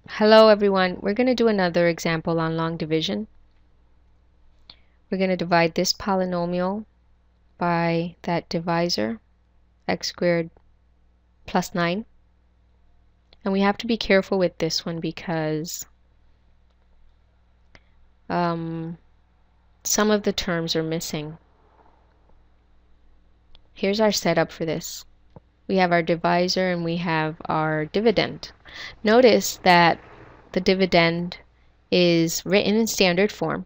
Hello everyone, we're going to do another example on long division. We're going to divide this polynomial by that divisor, x squared plus 9. And we have to be careful with this one because some of the terms are missing. Here's our setup for this. We have our divisor and we have our dividend. Notice that the dividend is written in standard form.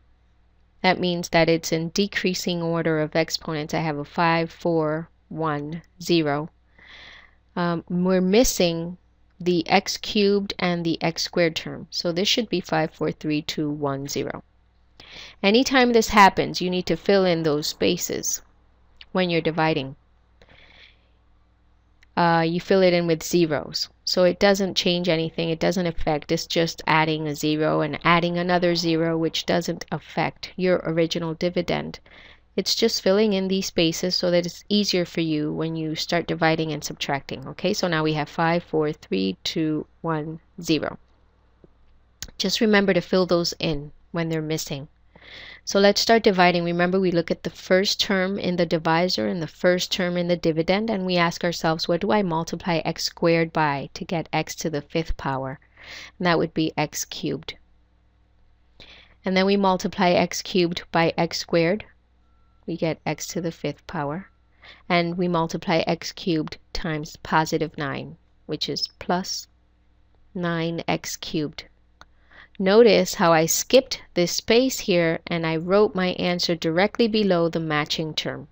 That means that it's in decreasing order of exponents. I have a 5, 4, 1, 0. We're missing the x cubed and the x squared term. So this should be 5, 4, 3, 2, 1, 0. Anytime this happens, you need to fill in those spaces when you're dividing. You fill it in with zeros. So it doesn't change anything. It doesn't affect. It's just adding a 0 and adding another 0, which doesn't affect your original dividend. It's just filling in these spaces so that it's easier for you when you start dividing and subtracting. Okay, so now we have 5, 4, 3, 2, 1, 0. Just remember to fill those in when they're missing. So let's start dividing. Remember, we look at the first term in the divisor and the first term in the dividend, and we ask ourselves, what do I multiply x squared by to get x to the 5th power? And that would be x cubed. And then we multiply x cubed by x squared. We get x to the 5th power. And we multiply x cubed times positive 9, which is plus 9x cubed. Notice how I skipped this space here and I wrote my answer directly below the matching term.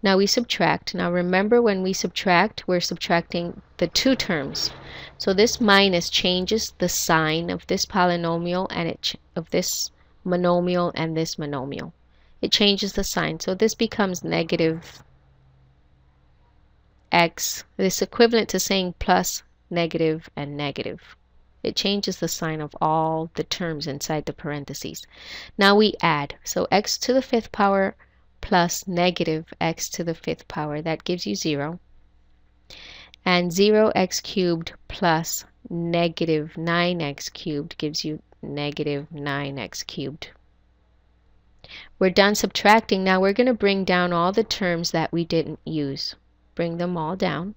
Now we subtract. Now remember, when we subtract, we're subtracting the two terms. So this minus changes the sign of this polynomial and of this monomial and this monomial. It changes the sign. So this becomes negative x. This is equivalent to saying plus, negative, and negative. It changes the sign of all the terms inside the parentheses. Now we add. So x to the 5th power plus negative x to the 5th power. That gives you 0. And 0x cubed plus negative 9x cubed gives you negative 9x cubed. We're done subtracting. Now we're going to bring down all the terms that we didn't use. Bring them all down.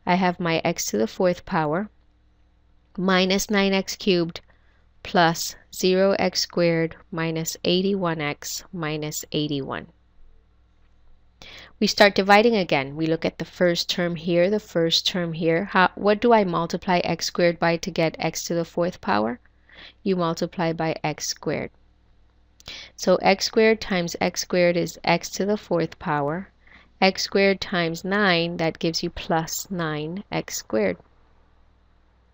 I have my x to the 4th power minus 9x cubed plus 0x squared minus 81x minus 81. We start dividing again. We look at the first term here, the first term here. What do I multiply x squared by to get x to the 4th power? You multiply by x squared. So x squared times x squared is x to the 4th power. X squared times 9, that gives you plus 9x squared.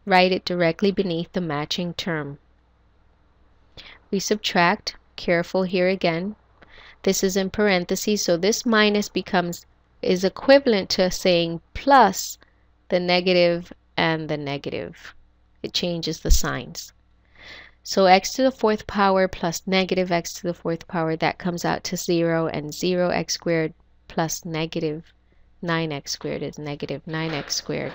Write it directly beneath the matching term. We subtract. Careful here again. This is in parentheses, so this minus is equivalent to saying plus the negative and the negative. It changes the signs. So x to the 4th power plus negative x to the 4th power, that comes out to 0, and 0x squared plus negative 9x squared is negative 9x squared.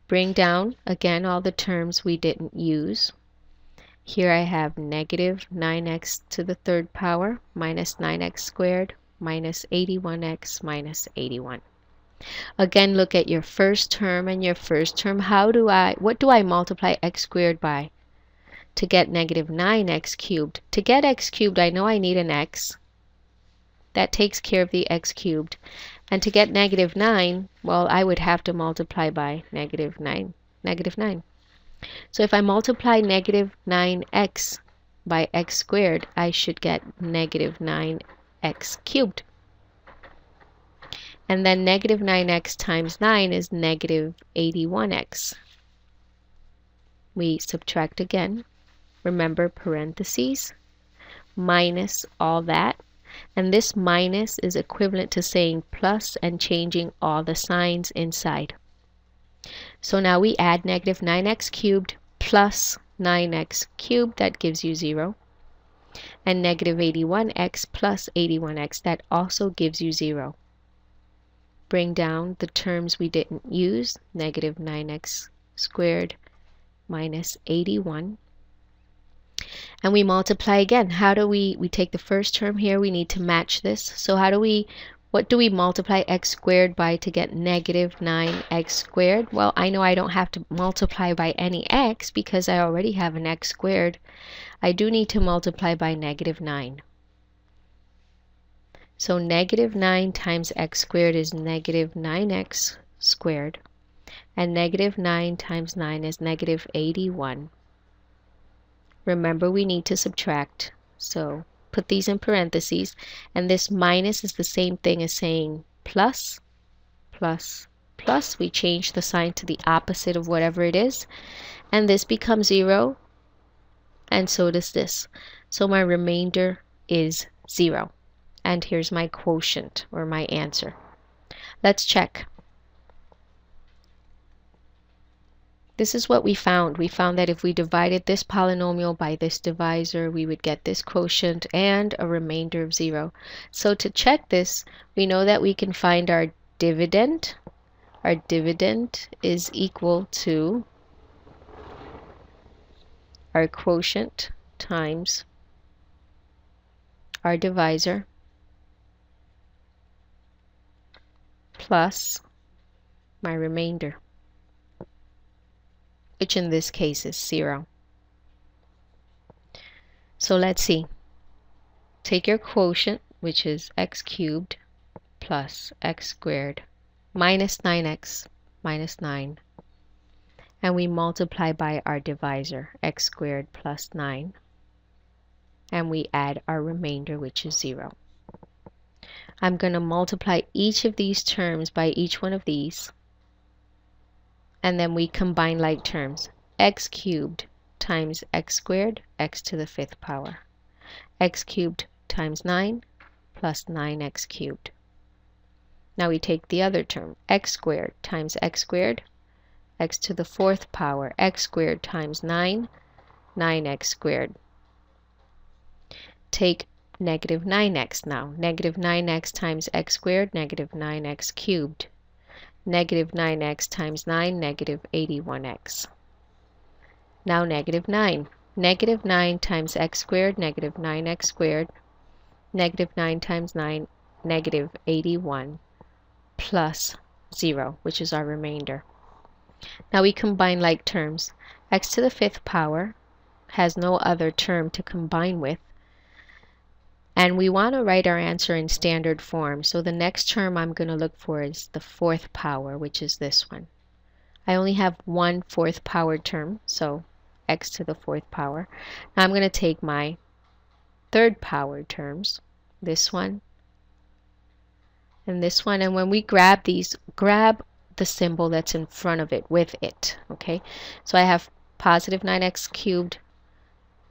Bring down again all the terms we didn't use. Here I have negative 9x to the 3rd power minus 9x squared minus 81x minus 81. Again, look at your first term and your first term. What do I multiply x squared by to get negative 9x cubed? To get x cubed, I know I need an x. That takes care of the x cubed. And to get negative 9, well, I would have to multiply by negative 9. So if I multiply negative 9x by x squared, I should get negative 9x cubed. And then negative 9x times 9 is negative 81x. We subtract again. Remember, parentheses, minus all that. And this minus is equivalent to saying plus and changing all the signs inside. So now we add negative 9x cubed plus 9x cubed, that gives you 0. And negative 81x plus 81x, that also gives you 0. bring down the terms we didn't use, negative 9x squared minus 81. And we multiply again. How do we take the first term here, we need to match this. So what do we multiply x squared by to get negative 9x squared? Well, I know I don't have to multiply by any x because I already have an x squared. I do need to multiply by negative 9. So negative 9 times x squared is negative 9x squared. And negative 9 times 9 is negative 81. Remember, we need to subtract. So put these in parentheses. And this minus is the same thing as saying plus, plus, plus. We change the sign to the opposite of whatever it is. And this becomes 0. And so does this. So my remainder is 0. And here's my quotient, or my answer. Let's check. This is what we found. We found that if we divided this polynomial by this divisor, we would get this quotient and a remainder of 0. So to check this, we know that we can find our dividend. Our dividend is equal to our quotient times our divisor plus my remainder, which in this case is 0. So let's see. Take your quotient, which is x cubed plus x squared minus 9x minus 9. And we multiply by our divisor, x squared plus 9. And we add our remainder, which is 0. I'm going to multiply each of these terms by each one of these. And then we combine like terms. X cubed times x squared, x to the 5th power. X cubed times 9 plus 9x cubed. Now we take the other term. X squared times x squared, x to the 4th power. X squared times 9, 9x squared. Take negative 9x now. Negative 9x times x squared, negative 9x cubed. Negative 9x times 9, negative 81x. Now negative 9. Negative 9 times x squared, negative 9x squared. Negative 9 times 9, negative 81 plus 0, which is our remainder. Now we combine like terms. X to the 5th power has no other term to combine with. And we want to write our answer in standard form. So the next term I'm going to look for is the 4th power, which is this one. I only have one 4th power term, so x to the 4th power. Now I'm going to take my 3rd power terms, this one and this one. And when we grab these, grab the symbol that's in front of it with it. Okay, so I have positive 9x cubed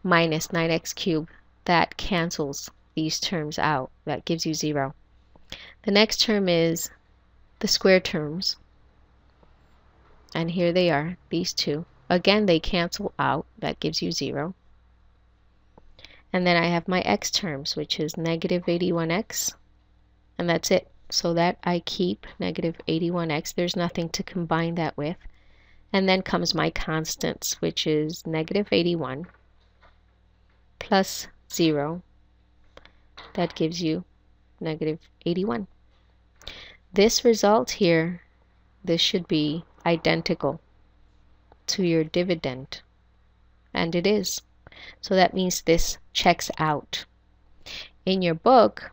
minus 9x cubed. That cancels these terms out. That gives you 0. The next term is the square terms. And here they are, these two. Again, they cancel out. That gives you 0. And then I have my x terms, which is negative 81x. And that's it. So that I keep negative 81x. There's nothing to combine that with. And then comes my constants, which is negative 81 plus 0. That gives you negative 81. This result here, this should be identical to your dividend. And it is. So that means this checks out. In your book,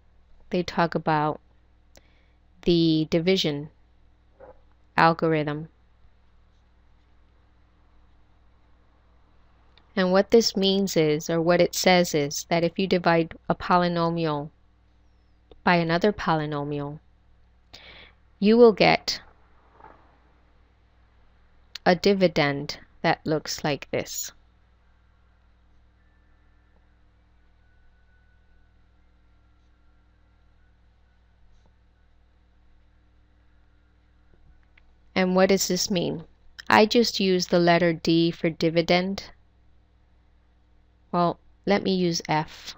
they talk about the division algorithm. And what this means is, or what it says is, that if you divide a polynomial by another polynomial, you will get a dividend that looks like this. And what does this mean? I just use the letter D for dividend. Well, let me use F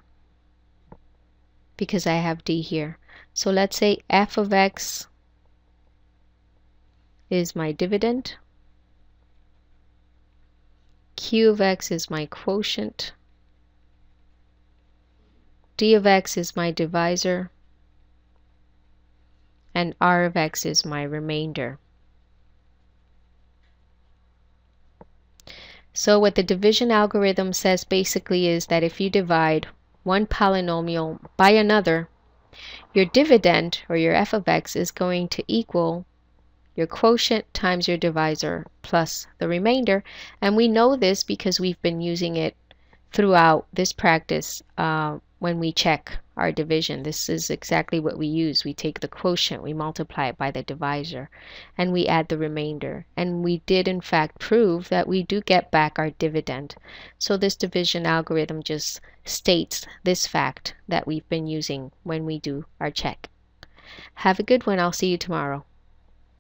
because I have D here. So let's say f of x is my dividend. Q of x is my quotient. D of x is my divisor. And R of x is my remainder. So what the division algorithm says basically is that if you divide one polynomial by another, your dividend, or your f of x, is going to equal your quotient times your divisor plus the remainder. And we know this because we've been using it throughout this practice when we check our division. This is exactly what we use. We take the quotient, we multiply it by the divisor, and we add the remainder. And we did in fact prove that we do get back our dividend. So this division algorithm just states this fact that we've been using when we do our check. Have a good one. I'll see you tomorrow.